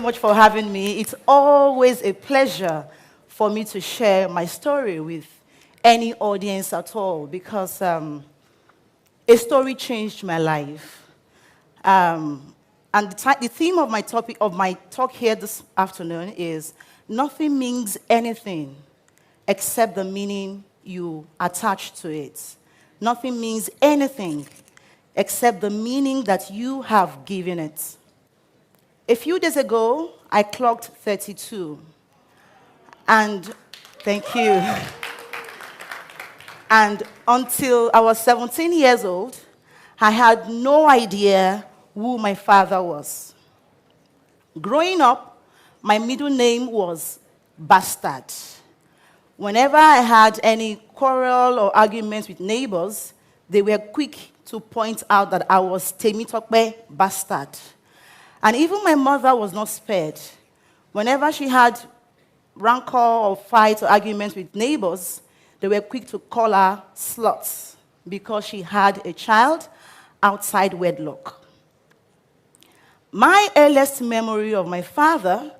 much for having me. It's always a pleasure for me to share my story with any audience at all because a story changed my life. And the theme of my talk here this afternoon is nothing means anything except the meaning you attach to it. Nothing means anything except the meaning that you have given it. A few days ago, I clocked 32. And thank you. And until I was 17 years old, I had no idea who my father was. Growing up, my middle name was Bastard. Whenever I had any quarrel or arguments with neighbors, they were quick to point out that I was Temi Bastard. And even my mother was not spared. Whenever she had rancor or fights or arguments with neighbors, they were quick to call her slut because she had a child outside wedlock. My earliest memory of my father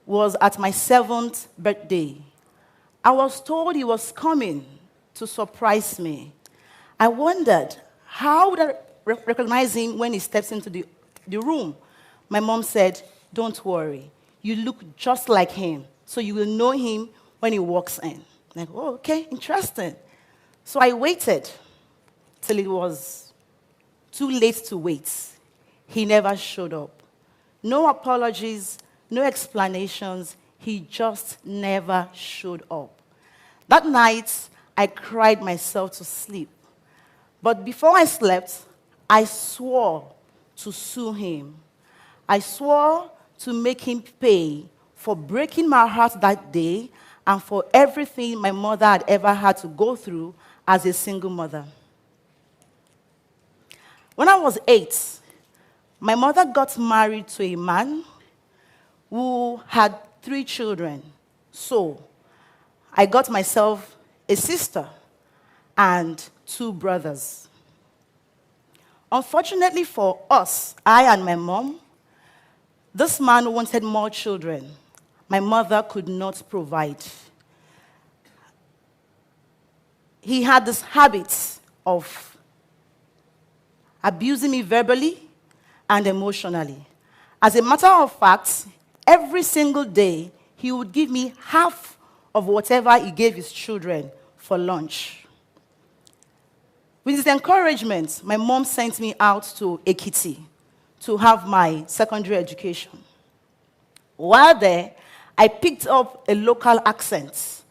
was at my 7th birthday. I was told he was coming to surprise me. I wondered, how would I recognize him when he steps into the room? My mom said, don't worry. You look just like him, so you will know him when he walks in. I'm like, oh, okay, interesting. So I waited till it was too late to wait. He never showed up. No apologies, no explanations. He just never showed up. That night, I cried myself to sleep. But before I slept, I swore to sue him. I swore to make him pay for breaking my heart that day and for everything my mother had ever had to go through as a single mother. When I was 8, my mother got married to a man who had 3 children. So I got myself a sister and 2 brothers. Unfortunately for us, I and my mom, this man wanted more children. My mother could not provide. He had this habit of abusing me verbally and emotionally. As a matter of fact, every single day, he would give me half of whatever he gave his children for lunch. With his encouragement, my mom sent me out to Ekiti to have my secondary education. While there, I picked up a local accent.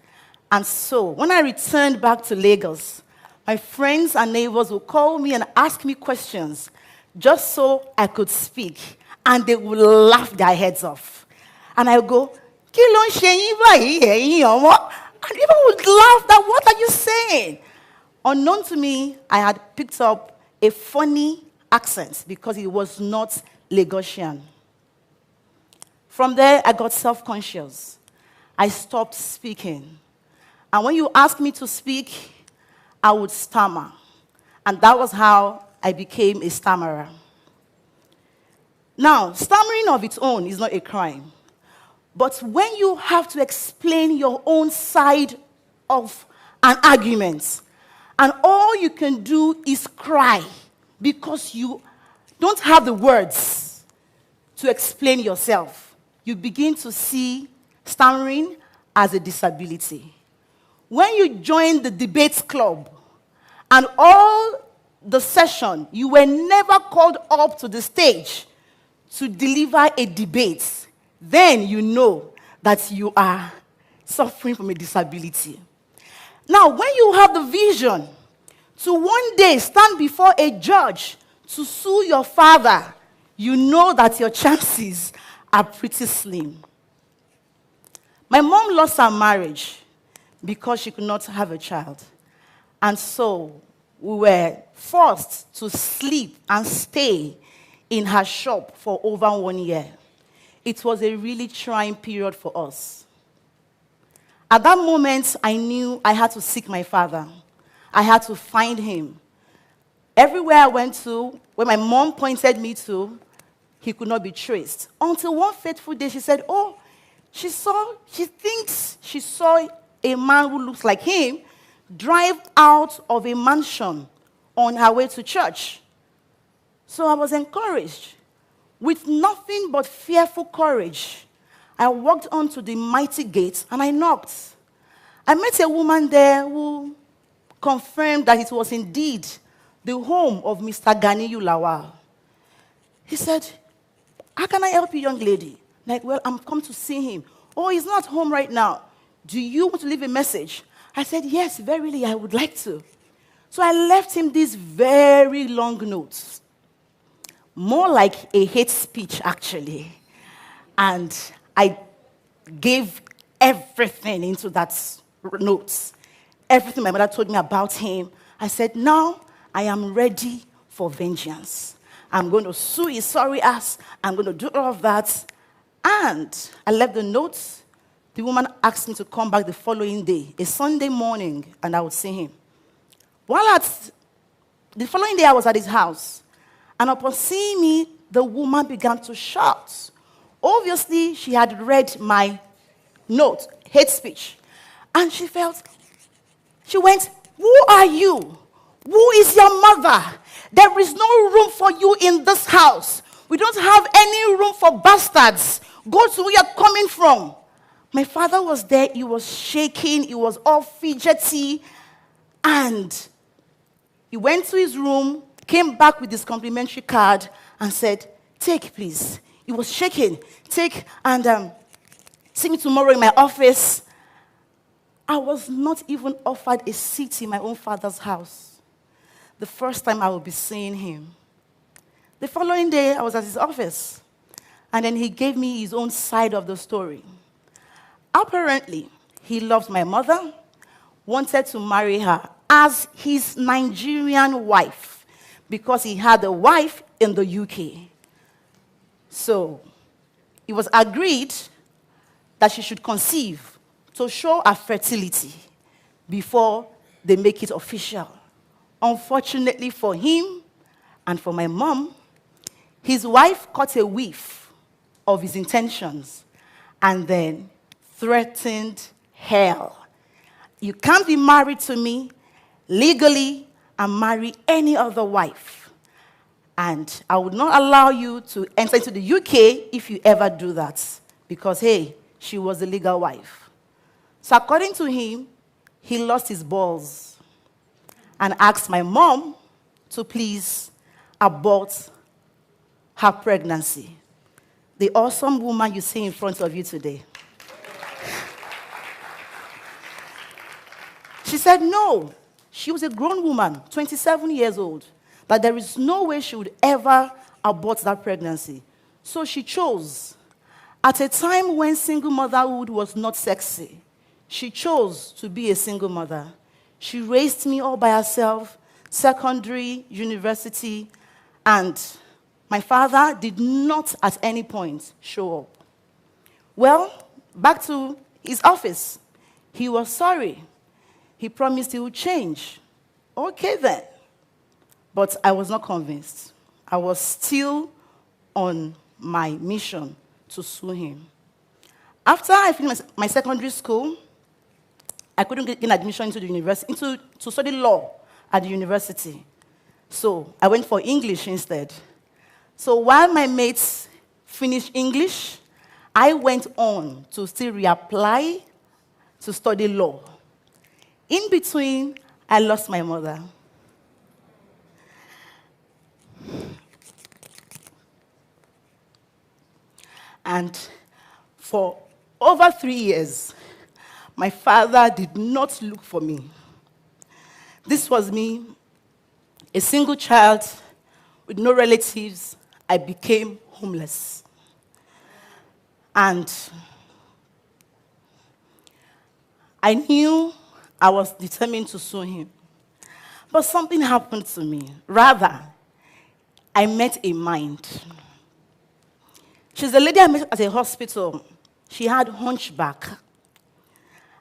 And so, when I returned back to Lagos, my friends and neighbors would call me and ask me questions just so I could speak. And they would laugh their heads off. And I would go, "Kí ló ń ṣe yín báyìí, ẹ̀yin ọmọ?" And people would laugh that, what are you saying? Unknown to me, I had picked up a funny accent because it was not Lagosian. From there, I got self-conscious. I stopped speaking. And when you asked me to speak, I would stammer. And that was how I became a stammerer. Now, stammering of its own is not a crime. But when you have to explain your own side of an argument, and all you can do is cry because you don't have the words to explain yourself, you begin to see stammering as a disability. When you join the debates club, and all the session, you were never called up to the stage to deliver a debate, then you know that you are suffering from a disability. Now, when you have the vision to one day stand before a judge to sue your father, you know that your chances are pretty slim. My mom lost her marriage because she could not have a child. And so we were forced to sleep and stay in her shop for over 1 year. It was a really trying period for us. At that moment, I knew I had to seek my father. I had to find him. Everywhere I went to, where my mom pointed me to, he could not be traced. Until one fateful day, she said, oh, she thinks she saw a man who looks like him drive out of a mansion on her way to church. So I was encouraged. With nothing but fearful courage, I walked onto the mighty gate and I knocked. I met a woman there who confirmed that it was indeed the home of Mr. Ganiyu Lawal. He said, how can I help you, young lady? Like, well, I'm come to see him. Oh, he's not home right now. Do you want to leave a message? I said, yes, verily, I would like to. So I left him these very long notes. More like a hate speech, actually. And I gave everything into that notes. Everything my mother told me about him. I said, now I am ready for vengeance. I'm going to sue his sorry ass. I'm going to do all of that. And I left the notes. The woman asked me to come back the following day, a Sunday morning, and I would see him. The following day, I was at his house. And upon seeing me, the woman began to shout. Obviously, she had read my note, hate speech. And she went, who are you? Who is your mother? There is no room for you in this house. We don't have any room for bastards. Go to where you're coming from. My father was there. He was shaking. He was all fidgety. And he went to his room, came back with his complimentary card, and said, take, please. He was shaking. Take, and see me tomorrow in my office. I was not even offered a seat in my own father's house. The first time I would be seeing him. The following day, I was at his office. And then he gave me his own side of the story. Apparently, he loved my mother, wanted to marry her as his Nigerian wife, because he had a wife in the UK. So, it was agreed that she should conceive to show her fertility before they make it official. Unfortunately for him and for my mom, his wife caught a whiff of his intentions and then threatened hell. You can't be married to me legally and marry any other wife. And I would not allow you to enter into the UK if you ever do that. Because, hey, she was the legal wife. So according to him, he lost his balls and asked my mom to please abort her pregnancy. The awesome woman you see in front of you today. She said no. She was a grown woman, 27 years old, but there is no way she would ever abort that pregnancy. So she chose. At a time when single motherhood was not sexy, she chose to be a single mother. She raised me all by herself, secondary, university, and my father did not at any point show up. Well, back to his office. He was sorry. He promised he would change. Okay then. But I was not convinced. I was still on my mission to sue him. After I finished my secondary school, I couldn't get admission into the university, to study law at the university. So I went for English instead. So while my mates finished English, I went on to still reapply to study law. In between, I lost my mother. And for over 3 years, my father did not look for me. This was me, a single child with no relatives. I became homeless. And I knew I was determined to sue him. But something happened to me. Rather, I met a mind. She's a lady I met at a hospital. She had hunchback.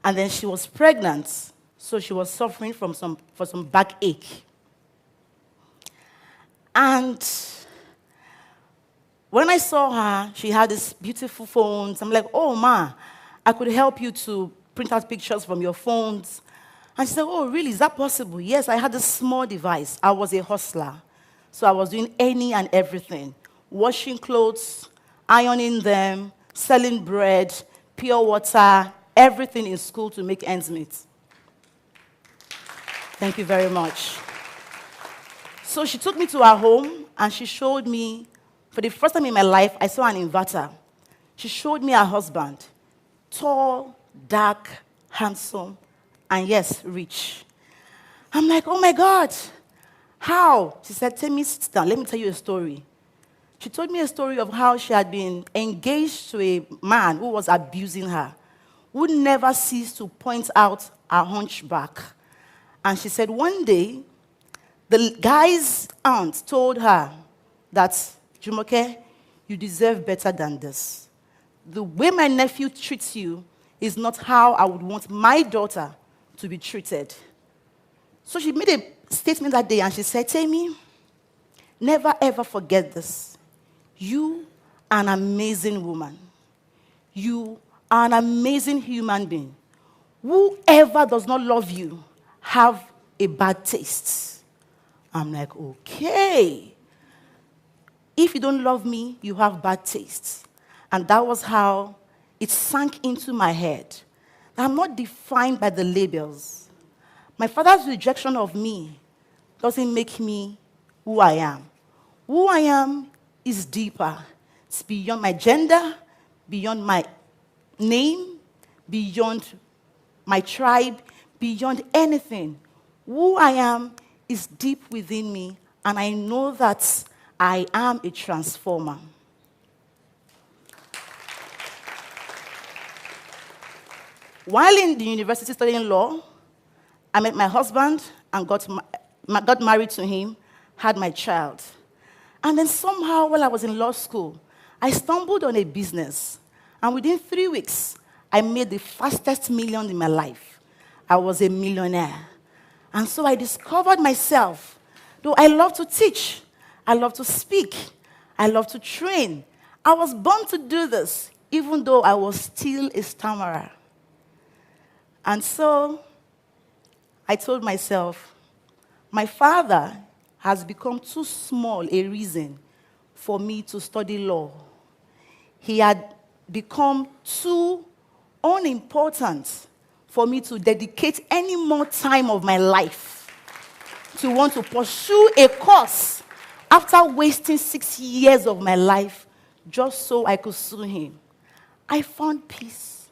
And then she was pregnant, so she was suffering from some backache. And When I saw her, she had these beautiful phones. I'm like, oh, ma, I could help you to print out pictures from your phones. And she said, oh, really? Is that possible? Yes, I had a small device. I was a hustler. So I was doing any and everything. Washing clothes, ironing them, selling bread, pure water, everything in school to make ends meet. Thank you very much. So she took me to her home, and she showed me, for the first time in my life, I saw an inverter. She showed me her husband, tall, dark, handsome, and yes, rich. I'm like, oh my God, how? She said, Temi, sit down, let me tell you a story. She told me a story of how she had been engaged to a man who was abusing her, who never ceased to point out her hunchback. And she said one day, the guy's aunt told her that, Jumoke, you deserve better than this. The way my nephew treats you is not how I would want my daughter to be treated. So she made a statement that day, and she said, Temi, never ever forget this. You are an amazing woman. You are an amazing human being. Whoever does not love you have a bad taste. I'm like, okay. If you don't love me, you have bad taste. And that was how it sank into my head. I'm not defined by the labels. My father's rejection of me doesn't make me who I am. Who I am is deeper. It's beyond my gender, beyond my name, beyond my tribe, beyond anything. Who I am is deep within me, and I know that I am a transformer. While in the university studying law, I met my husband and got married to him, had my child. And then somehow, while I was in law school, I stumbled on a business. And within 3 weeks, I made the fastest million in my life. I was a millionaire. And so I discovered myself. Though I love to teach, I love to speak, I love to train. I was born to do this, even though I was still a stammerer. And so I told myself, my father has become too small a reason for me to study law. He had become too unimportant for me to dedicate any more time of my life to want to pursue a course after wasting 6 years of my life just so I could sue him. I found peace.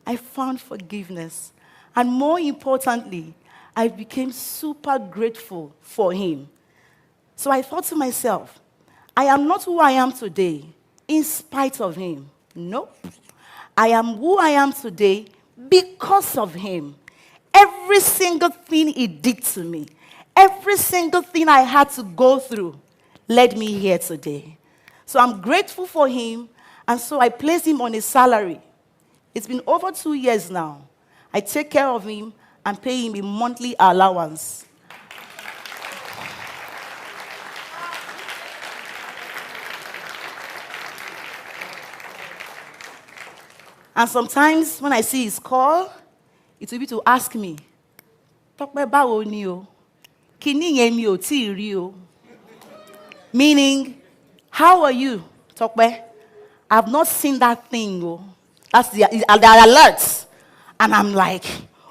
I found forgiveness. And more importantly, I became super grateful for him. So I thought to myself, I am not who I am today in spite of him. Nope. I am who I am today because of him. Every single thing he did to me, every single thing I had to go through led me here today. So I'm grateful for him, and so I placed him on a salary. It's been over 2 years now. I take care of him and pay him a monthly allowance. And sometimes when I see his call, it will be to ask me, Tokpe bawo ni o? Kini yen mi o ti ri o? Meaning, how are you, Tokpe? I've not seen that thing. Oh. That's the alerts. And I'm like,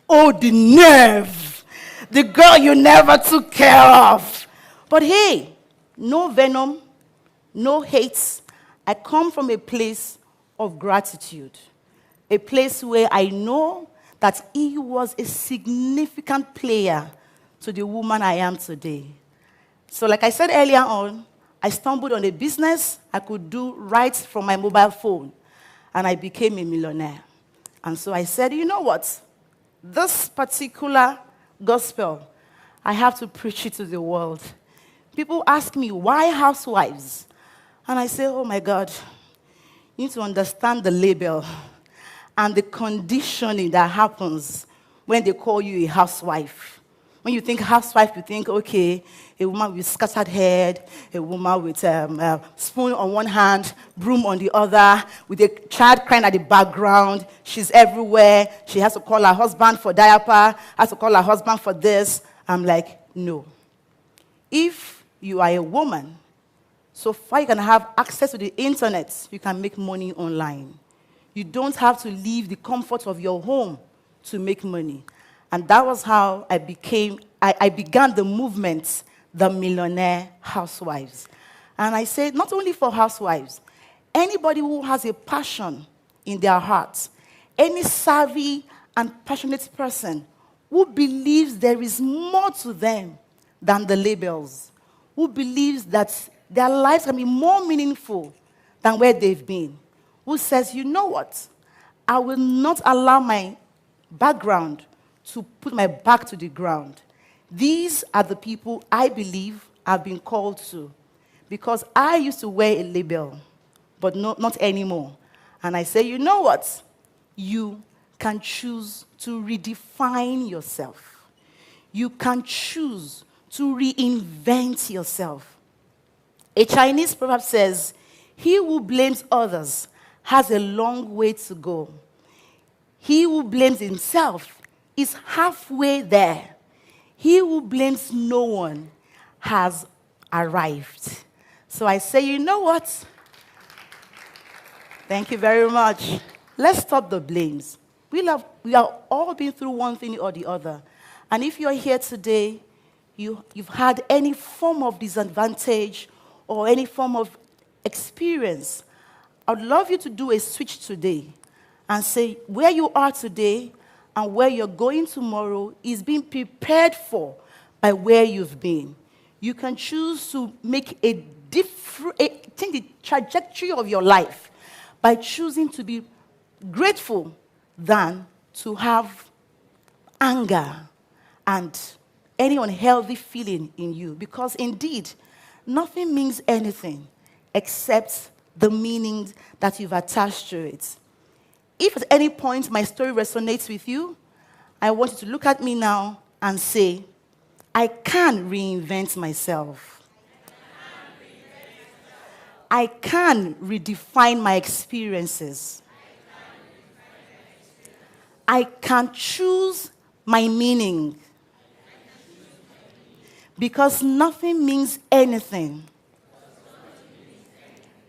oh, the nerve. The girl you never took care of. But hey, no venom, no hate. I come from a place of gratitude. A place where I know that he was a significant player to the woman I am today. So like I said earlier on, I stumbled on a business I could do right from my mobile phone, and I became a millionaire. And so I said, you know what? This particular gospel, I have to preach it to the world. People ask me, why housewives? And I say, oh my God, you need to understand the label and the conditioning that happens when they call you a housewife. When you think housewife, you think, okay, a woman with scattered head, a woman with a spoon on one hand, broom on the other, with a child crying at the background. She's everywhere. She has to call her husband for diaper, has to call her husband for this. I'm like, no. If you are a woman, so far you can have access to the internet, you can make money online. You don't have to leave the comfort of your home to make money. And that was how I began the movement, the Millionaire Housewives. And I said, not only for housewives, anybody who has a passion in their heart, any savvy and passionate person who believes there is more to them than the labels, who believes that their lives can be more meaningful than where they've been, who says, you know what, I will not allow my background to put my back to the ground. These are the people I believe I've been called to. Because I used to wear a label, but not anymore. And I say, you know what? You can choose to redefine yourself. You can choose to reinvent yourself. A Chinese proverb says, he who blames others has a long way to go. He who blames himself is halfway there. He who blames no one has arrived. So I say, you know what? Thank you very much. Let's stop the blames. We have all been through one thing or the other. And if you're here today, you've had any form of disadvantage or any form of experience, I'd love you to do a switch today and say, where you are today and where you're going tomorrow is being prepared for by where you've been. You can choose to make change the trajectory of your life by choosing to be grateful than to have anger and any unhealthy feeling in you. Because indeed, nothing means anything except the meaning that you've attached to it. If at any point my story resonates with you, I want you to look at me now and say, I can reinvent myself. I can redefine my experiences. I can choose my meaning. Because nothing means anything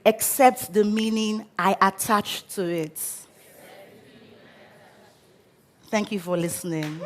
except the meaning I attach to it. Thank you for listening.